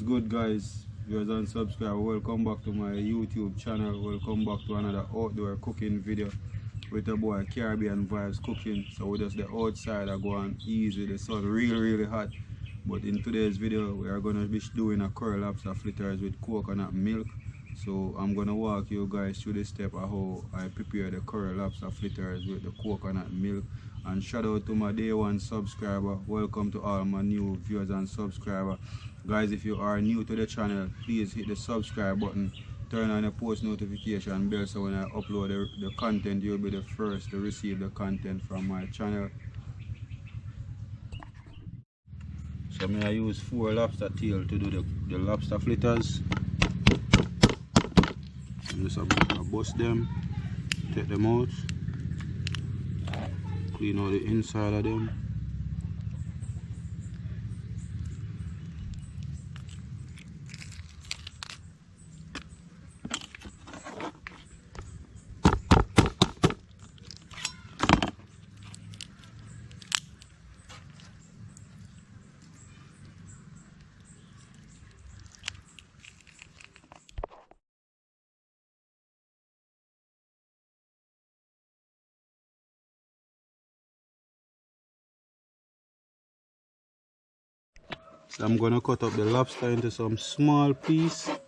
good, guys, viewers and subscribers? Welcome back to my YouTube channel. Welcome back to another outdoor cooking video with a boy Caribbean Vibes Cooking. So we just the outside are going easy. The sun really hot, but in today's video we are going to be doing a curry lobster fritters with coconut milk. So I'm going to walk you guys through the step of how I prepare the curry lobster fritters with the coconut milk. And shout out to my day one subscriber. Welcome to all my new viewers and subscribers. Guys, if you are new to the channel, please hit the subscribe button, turn on the post notification bell, so when I upload the content, you'll be the first to receive the content from my channel. So I use 4 lobster tail to do the lobster fritters. Just bust them, take them out, clean out the inside of them. So I'm going to cut up the lobster into some small pieces.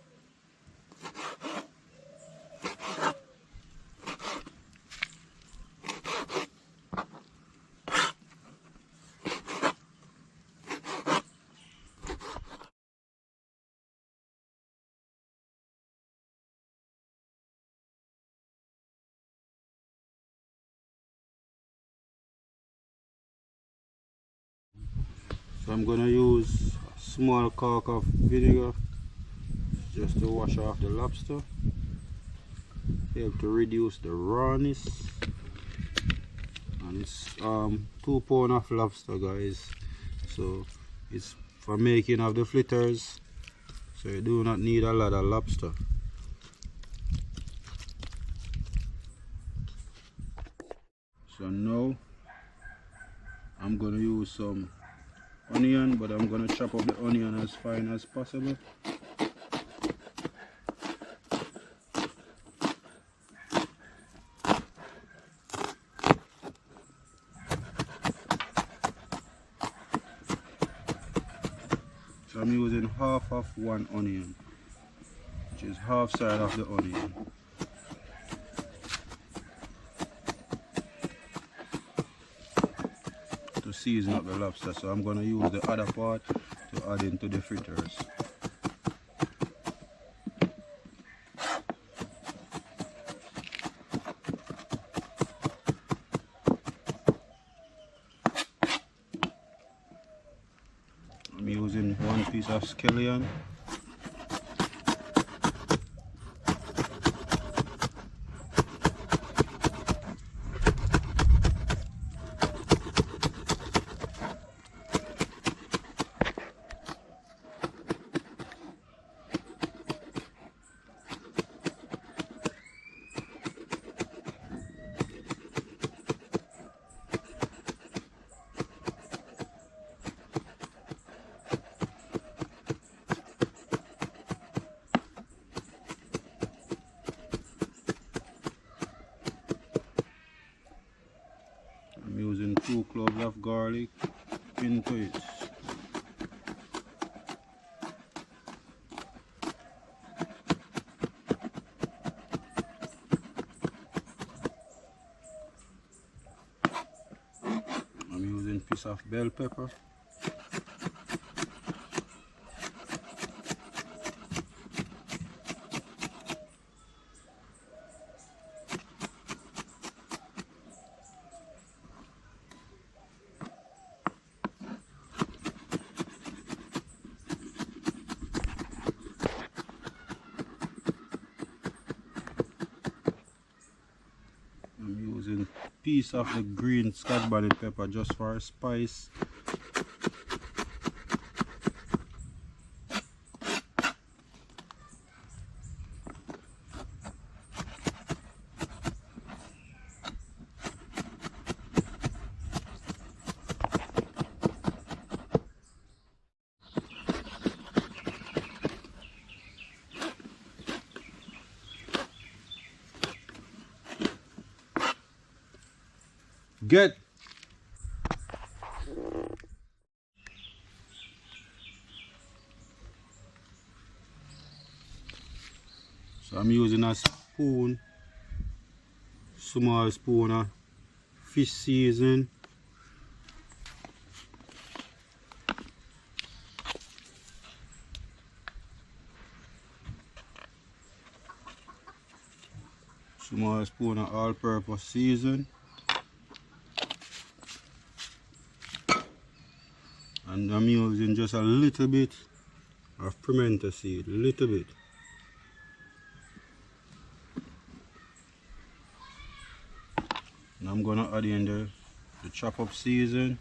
So I'm going to use a small cork of vinegar just to wash off the lobster, help to reduce the rawness. And it's 2 pounds of lobster, guys, so it's for making of the fritters, so you do not need a lot of lobster. So now I'm going to use some onion, but I'm going to chop up the onion as fine as possible. So I'm using half of 1 onion, which is half side of the onion. To season up the lobster, so I'm going to use the other part to add into the fritters. I'm using 1 piece of scallion. I'm using 2 cloves of garlic into it. I'm using a piece of bell pepper. I'm using a piece of the green Scotch bonnet pepper just for a spice. Get! So I'm using a spoon, small spoon of fish season. Small spoon of all-purpose season. And I'm using just a little bit of pimento seed, little bit. And I'm gonna add in the chop up season.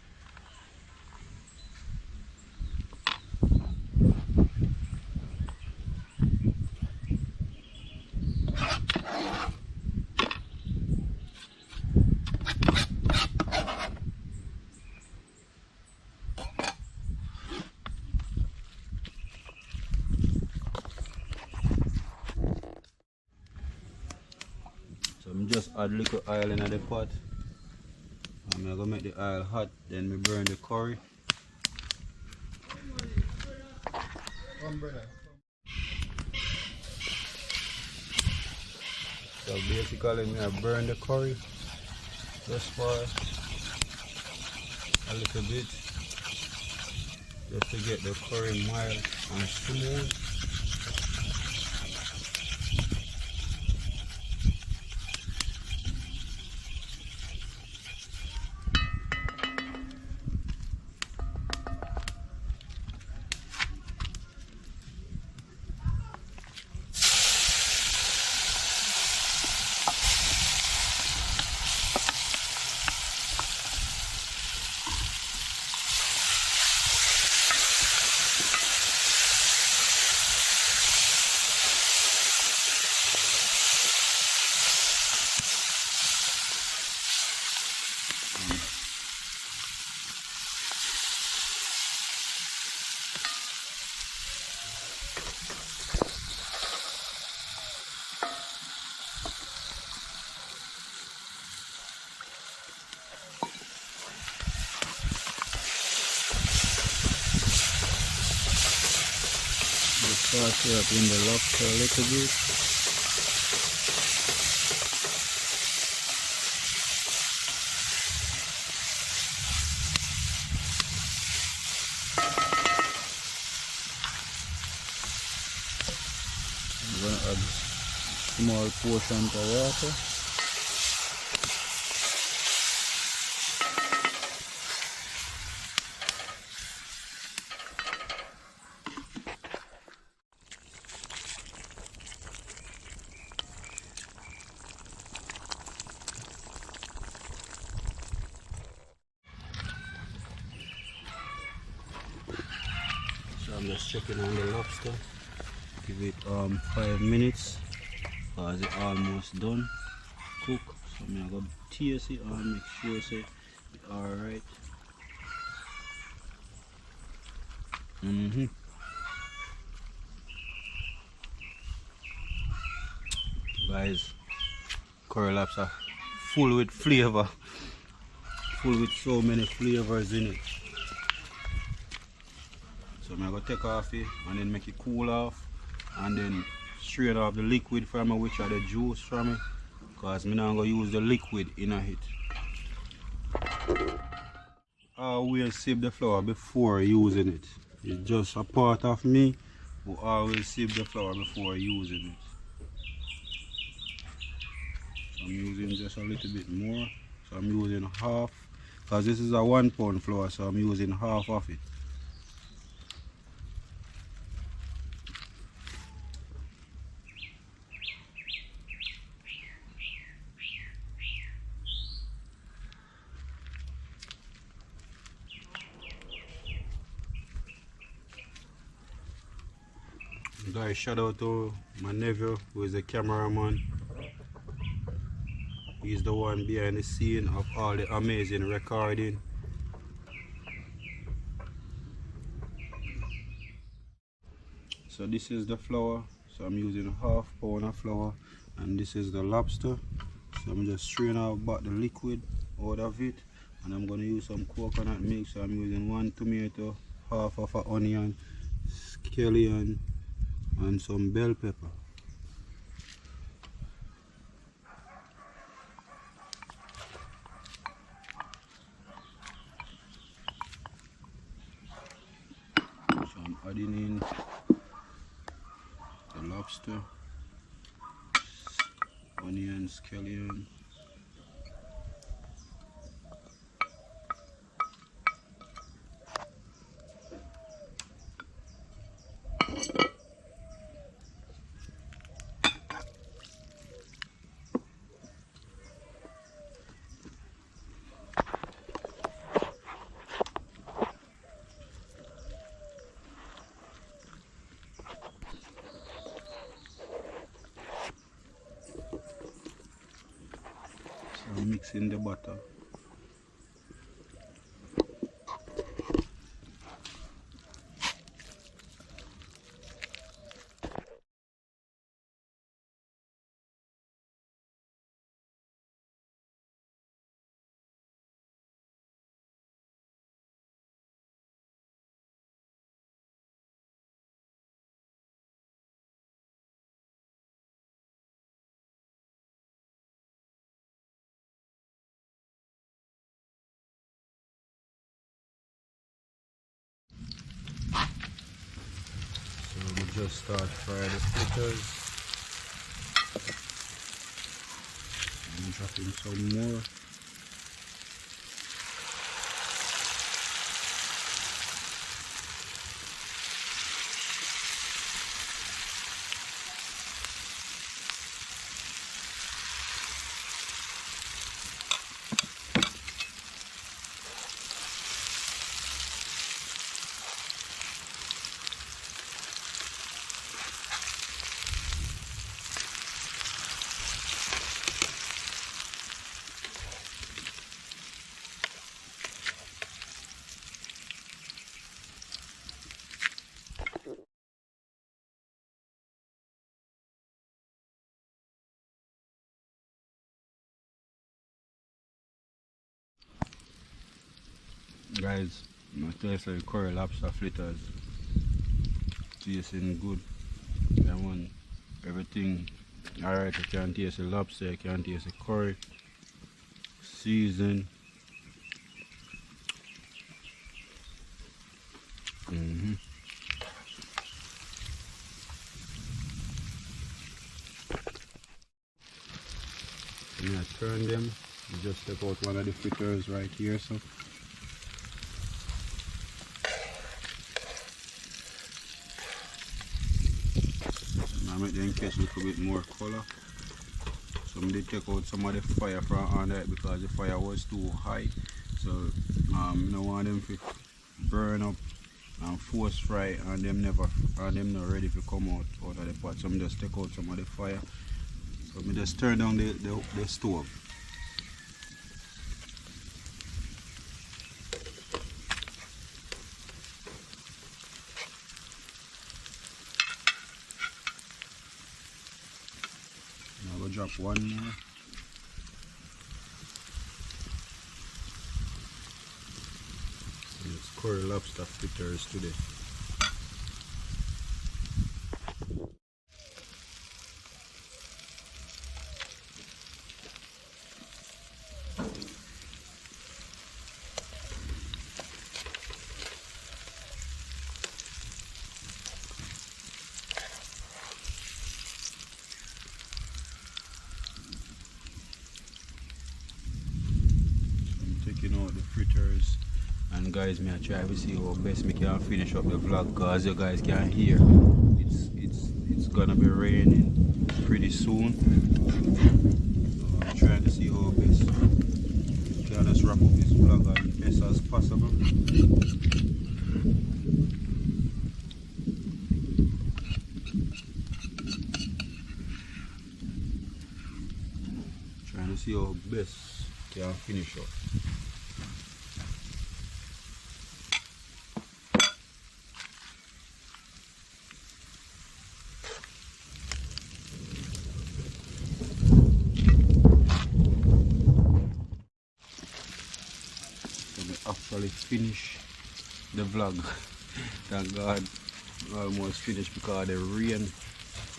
So I'm just add little oil in the pot. I'm gonna make the oil hot, then we burn the curry. So basically I burn the curry just for a little bit, just to get the curry mild and smooth. Start up in the lobster a little bit. I'm going to add small portion of water. So I'm just checking on the lobster. Give it 5 minutes because it's almost done cook. So I'm gonna taste it and make sure it's alright. Guys, curry lobster full with flavor, full with so many flavors in it. So I'm gonna take off it and then make it cool off and then straight off the liquid from it, which are the juice from it, because I'm not gonna use the liquid in it. I always sieve the flour before using it. It's just a part of me who always sieve the flour before using it. So I'm using just a little bit more. So I'm using half, because this is a 1 pound flour, so I'm using half of it. Guys, shout out to my nephew who is the cameraman. He's the one behind the scene of all the amazing recording. So this is the flour. So I'm using half pound of flour, and this is the lobster. So I'm just strain out back the liquid out of it, and I'm going to use some coconut mix. So I'm using 1 tomato, half of an onion, scallion, and some bell pepper. So I'm adding in the lobster, onion, scallion, so I'm mixing the butter. So we just start fry the fritters. I'm dropping some more. Guys, I taste like curry lobster fritters. Tasting good. I want everything alright. You can taste the lobster, you can taste the curry, season. I'm gonna turn them. You just take out one of the fritters right here, so. I make them catch a little bit more color. So I did take out some of the fire from under it because the fire was too high. So I don't want them to burn up and force fry and them not ready to come out of the pot. So I just take out some of the fire. So I just turn down the stove. Now we'll drop one more. And it's curry lobster fritters today. Taking out the fritters, and guys, me I try to see how best me can finish up the vlog, cause you guys can hear it's gonna be raining pretty soon. So I'm trying to see how best can just wrap up this vlog as best as possible. Trying to see how best can finish up. actually finish the vlog. Thank God almost finished because of the rain.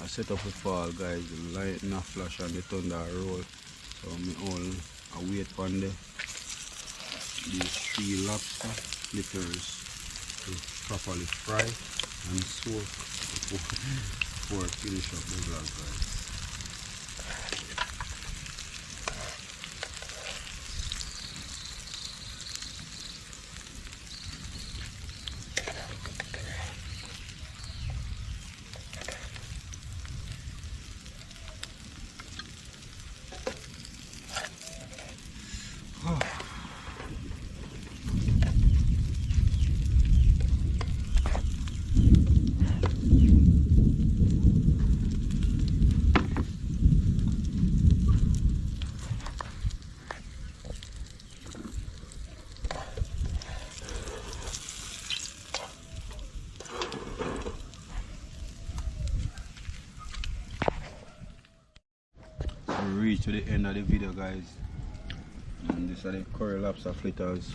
I set up a fall, guys, the lightning a flash and the thunder roll. So I wait for these 3 lobster fritters to properly fry and soak before I finish up the vlog, guys. We reached to the end of the video, guys, and these are the curry lobster fritters.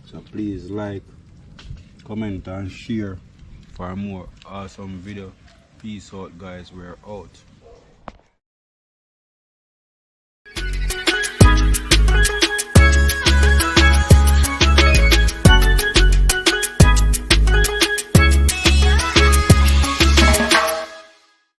So please like, comment and share for more awesome video. Peace out, guys. We're out.